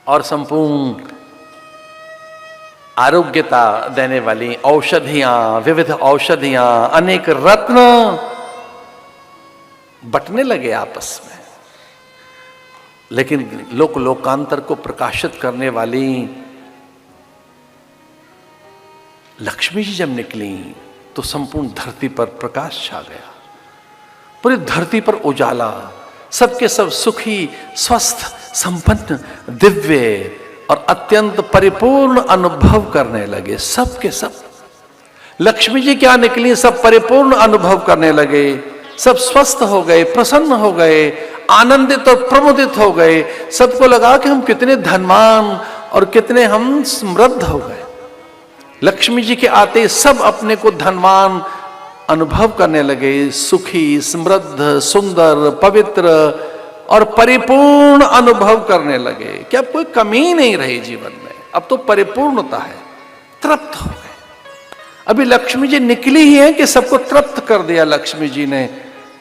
और संपूर्ण आरोग्यता देने वाली औषधियां, विविध औषधियां, अनेक रत्न बटने लगे आपस में। लेकिन लोकांतर को प्रकाशित करने वाली लक्ष्मी जी जब निकली तो संपूर्ण धरती पर प्रकाश छा गया, पूरी धरती पर उजाला, सबके सब सुखी, स्वस्थ, संपन्न, दिव्य और अत्यंत परिपूर्ण अनुभव करने लगे। सबके सब लक्ष्मी जी क्या निकली, सब परिपूर्ण अनुभव करने लगे, सब स्वस्थ हो गए, प्रसन्न हो गए, आनंदित और प्रमुदित हो गए। सबको लगा कि हम कितने धनवान और कितने हम समृद्ध हो गए। लक्ष्मी जी के आते सब अपने को धनवान अनुभव करने लगे, सुखी, समृद्ध, सुंदर, पवित्र और परिपूर्ण अनुभव करने लगे कि अब कोई कमी नहीं रही जीवन में, अब तो परिपूर्णता है, तृप्त हो गए। अभी लक्ष्मी जी निकली ही है कि सबको तृप्त कर दिया लक्ष्मी जी ने।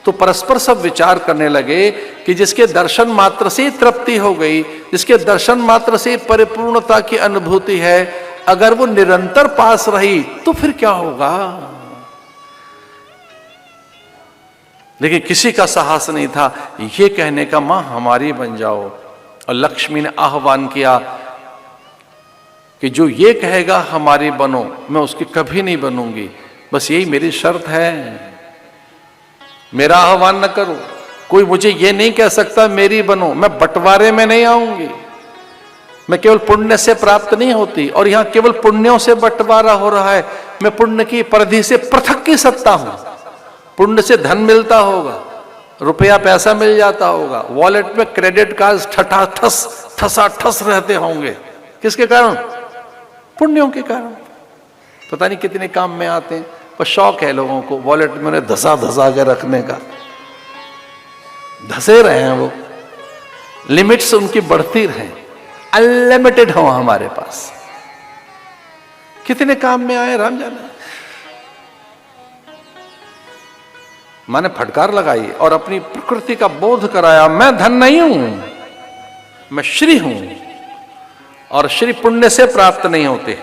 तो परस्पर सब विचार करने लगे कि जिसके दर्शन मात्र से तृप्ति हो गई, जिसके दर्शन मात्र से परिपूर्णता की अनुभूति है, अगर वो निरंतर पास रही तो फिर क्या होगा। लेकिन किसी का साहस नहीं था ये कहने का, मां हमारी बन जाओ। और लक्ष्मी ने आह्वान किया कि जो ये कहेगा हमारी बनो, मैं उसकी कभी नहीं बनूंगी, बस यही मेरी शर्त है। मेरा आह्वान न करो, कोई मुझे ये नहीं कह सकता मेरी बनो, मैं बंटवारे में नहीं आऊंगी। मैं केवल पुण्य से प्राप्त नहीं होती, और यहां केवल पुण्यों से बंटवारा हो रहा है। मैं पुण्य की परिधि से पृथक की सत्ता हूं। पुण्य से धन मिलता होगा, रुपया पैसा मिल जाता होगा, वॉलेट में क्रेडिट कार्ड ठसाठस रहते होंगे। किसके कारण? पुण्यों के कारण। पता नहीं कितने काम में आते हैं, पर शौक है लोगों को वॉलेट में धसा के रखने का। धसे रहे हैं वो, लिमिट्स उनकी बढ़ती रहे, अनलिमिटेड हो हमारे पास। कितने काम में आए राम जाने। मैंने फटकार लगाई और अपनी प्रकृति का बोध कराया, मैं धन नहीं हूं, मैं श्री हूं, और श्री पुण्य से प्राप्त नहीं होते,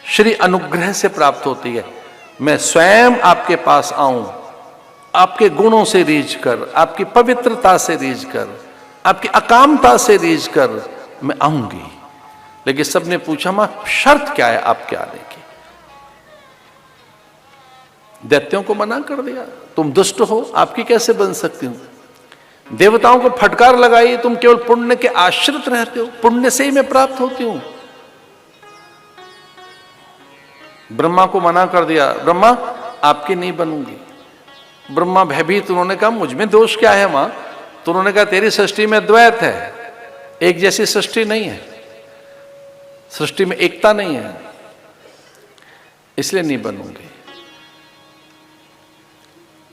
श्री अनुग्रह से प्राप्त होती है। मैं स्वयं आपके पास आऊं, आपके गुणों से रीझ कर, आपकी पवित्रता से रीझ कर, आपकी अकामता से रीझ कर मैं आऊंगी। लेकिन सबने पूछा, मां शर्त क्या है आपके आने की? दैत्यों को मना कर दिया, तुम दुष्ट हो, आपकी कैसे बन सकती हूं। देवताओं को फटकार लगाई, तुम केवल पुण्य के आश्रित रहते हो, पुण्य से ही मैं प्राप्त होती हूं। ब्रह्मा को मना कर दिया, ब्रह्मा आपकी नहीं बनूंगी। ब्रह्मा भयभीत, उन्होंने कहा मुझ में दोष क्या है मां? तो उन्होंने कहा तेरी सृष्टि में द्वैत है, एक जैसी सृष्टि नहीं है, सृष्टि में एकता नहीं है, इसलिए नहीं बनूंगी।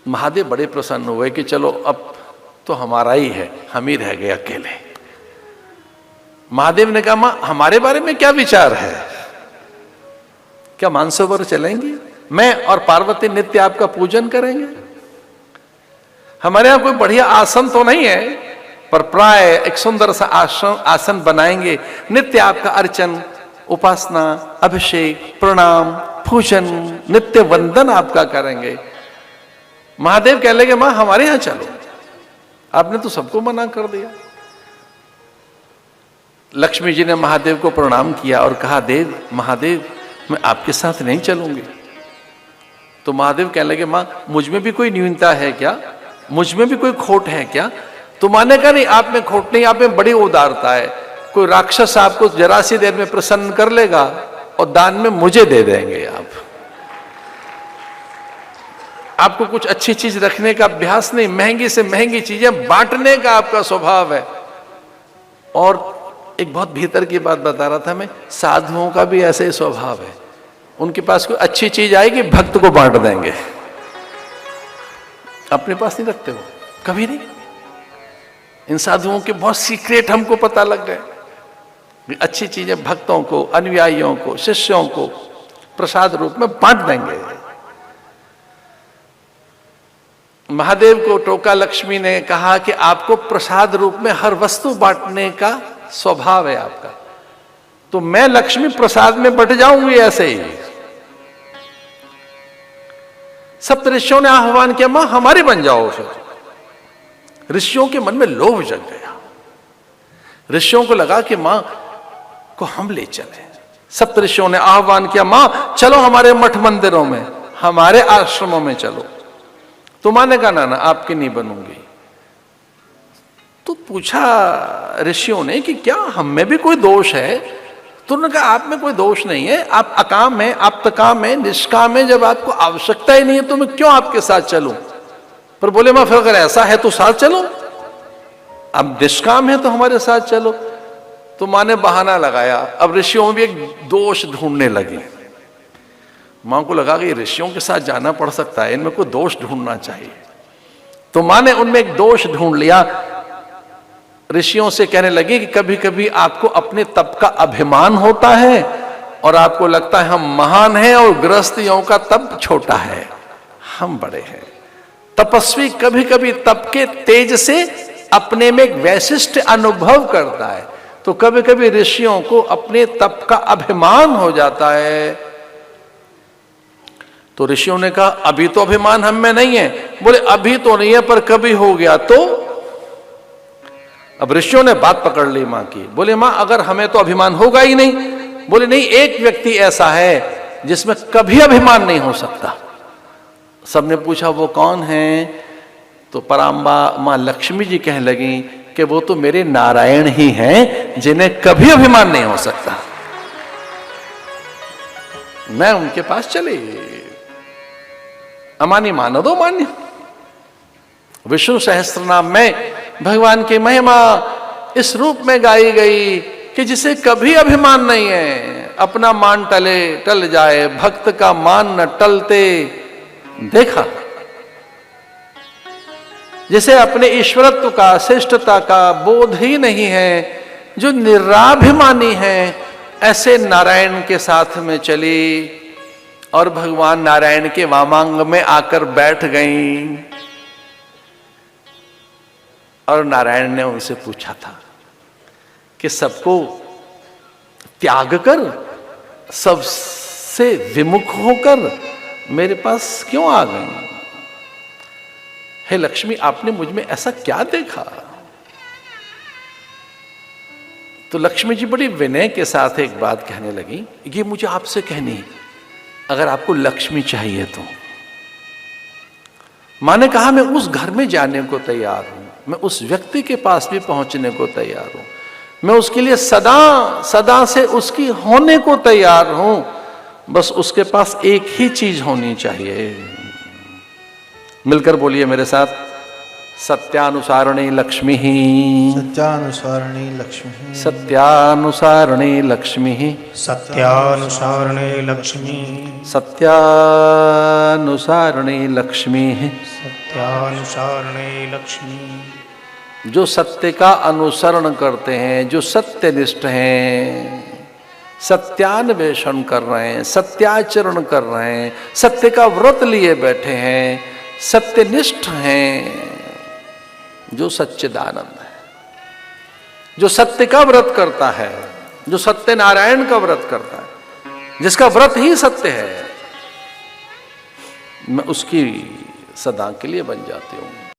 महादेव बड़े प्रसन्न हुए कि चलो अब तो हमारा ही है, हम ही रह गए अकेले। महादेव ने कहा, मां हमारे बारे में क्या विचार है? क्या मानसरोवर चलेंगी? मैं और पार्वती नित्य आपका पूजन करेंगे। हमारे यहां कोई बढ़िया आसन तो नहीं है, पर प्राय एक सुंदर सा आसन बनाएंगे, नित्य आपका अर्चन, उपासना, अभिषेक, प्रणाम, पूजन, नित्य वंदन आपका करेंगे। महादेव कह लगे, मां हमारे यहां चलो, आपने तो सबको मना कर दिया। लक्ष्मी जी ने महादेव को प्रणाम किया और कहा, देव महादेव मैं आपके साथ नहीं चलूंगी। तो महादेव कहने लगे, मां मुझ में भी कोई न्यूनता है क्या? मुझ में भी कोई खोट है क्या? तो मां ने कहा, नहीं आप में खोट नहीं, आप में बड़ी उदारता है। कोई राक्षस आपको जरा सी देर में प्रसन्न कर लेगा और दान में मुझे दे देंगे। आपको कुछ अच्छी चीज रखने का अभ्यास नहीं, महंगी से महंगी चीजें बांटने का आपका स्वभाव है। और एक बहुत भीतर की बात बता रहा था मैं, साधुओं का भी ऐसे ही स्वभाव है, उनके पास कोई अच्छी चीज आएगी भक्त को बांट देंगे, अपने पास नहीं रखते हो कभी नहीं। इन साधुओं के बहुत सीक्रेट हमको पता लग गए। अच्छी चीजें भक्तों को, अनुयायियों को, शिष्यों को प्रसाद रूप में बांट देंगे। महादेव को टोका लक्ष्मी ने कहा कि आपको प्रसाद रूप में हर वस्तु बांटने का स्वभाव है आपका, तो मैं लक्ष्मी प्रसाद में बट जाऊंगी ऐसे ही। सप्त ऋषियों ने आह्वान किया, मां हमारी बन जाओ। फिर ऋषियों के मन में लोभ जग गया। ऋषियों को लगा कि मां को हम ले चले। सप्त ऋषियों ने आह्वान किया, मां चलो हमारे मठ मंदिरों में, हमारे आश्रमों में चलो। तो मां ने कहा ना ना, आपकी नहीं बनूंगी। तो पूछा ऋषियों ने कि क्या हम में भी कोई दोष है? तो उन्होंने कहा आप में कोई दोष नहीं है, आप अकाम है, आप तकाम है, निष्काम है। जब आपको आवश्यकता ही नहीं है तो मैं क्यों आपके साथ चलूं? पर बोले मां फिर अगर ऐसा है तो साथ चलो, अब निष्काम है तो हमारे साथ चलो। तो मां ने बहाना लगाया। अब ऋषियों में भी एक दोष ढूंढने लगे। मां को लगा कि ऋषियों के साथ जाना पड़ सकता है, इनमें कोई दोष ढूंढना चाहिए। तो मां ने उनमें एक दोष ढूंढ लिया। ऋषियों से कहने लगे कि कभी कभी आपको अपने तप का अभिमान होता है और आपको लगता है हम महान हैं और गृहस्थियों का तप छोटा है, हम बड़े हैं। तपस्वी कभी कभी तप के तेज से अपने में एक वैशिष्ट अनुभव करता है, तो कभी कभी ऋषियों को अपने तप का अभिमान हो जाता है। तो ऋषियों ने कहा अभी तो अभिमान हम में नहीं है। बोले अभी तो नहीं है, पर कभी हो गया तो? अब ऋषियों ने बात पकड़ ली मां की। बोले मां अगर हमें तो अभिमान होगा ही नहीं। बोले नहीं, एक व्यक्ति ऐसा है जिसमें कभी अभिमान नहीं हो सकता। सबने पूछा वो कौन है? तो पराम्बा मां लक्ष्मी जी कहने लगी कि वो तो मेरे नारायण ही हैं जिन्हें कभी अभिमान नहीं हो सकता। मैं उनके पास चले, अमानी मानो दो मान्य। विष्णु सहस्त्रनाम में भगवान की महिमा इस रूप में गाई गई कि जिसे कभी अभिमान नहीं है, अपना मान टले टल जाए, भक्त का मान न टलते देखा। जिसे अपने ईश्वरत्व का, श्रेष्ठता का बोध ही नहीं है, जो निराभिमानी है, ऐसे नारायण के साथ में चली और भगवान नारायण के वामांग में आकर बैठ गईं। और नारायण ने उनसे पूछा था कि सबको त्याग कर, सबसे विमुख होकर मेरे पास क्यों आ गई? हे लक्ष्मी, आपने मुझ में ऐसा क्या देखा? तो लक्ष्मी जी बड़ी विनय के साथ एक बात कहने लगी, ये मुझे आपसे कहनी, अगर आपको लक्ष्मी चाहिए तो। मां ने कहा मैं उस घर में जाने को तैयार हूं, मैं उस व्यक्ति के पास भी पहुंचने को तैयार हूं, मैं उसके लिए सदा सदा से उसकी होने को तैयार हूं। बस उसके पास एक ही चीज होनी चाहिए। मिलकर बोलिए मेरे साथ, सत्यानुसारिणी लक्ष्मी ही, सत्यानुसारिणी लक्ष्मी, सत्यानुसारिणी लक्ष्मी ही, सत्यानुसारिणी लक्ष्मी, सत्यानुसारिणी लक्ष्मी ही, सत्यानुसारिणी लक्ष्मी। जो सत्य का अनुसरण करते हैं, जो सत्यनिष्ठ हैं, सत्यान्वेषण कर रहे हैं, सत्याचरण कर रहे हैं, सत्य का व्रत लिए बैठे हैं, सत्यनिष्ठ हैं, जो सच्चिदानंद है, जो सत्य का व्रत करता है, जो सत्य नारायण का व्रत करता है, जिसका व्रत ही सत्य है, मैं उसकी सदा के लिए बन जाती हूं।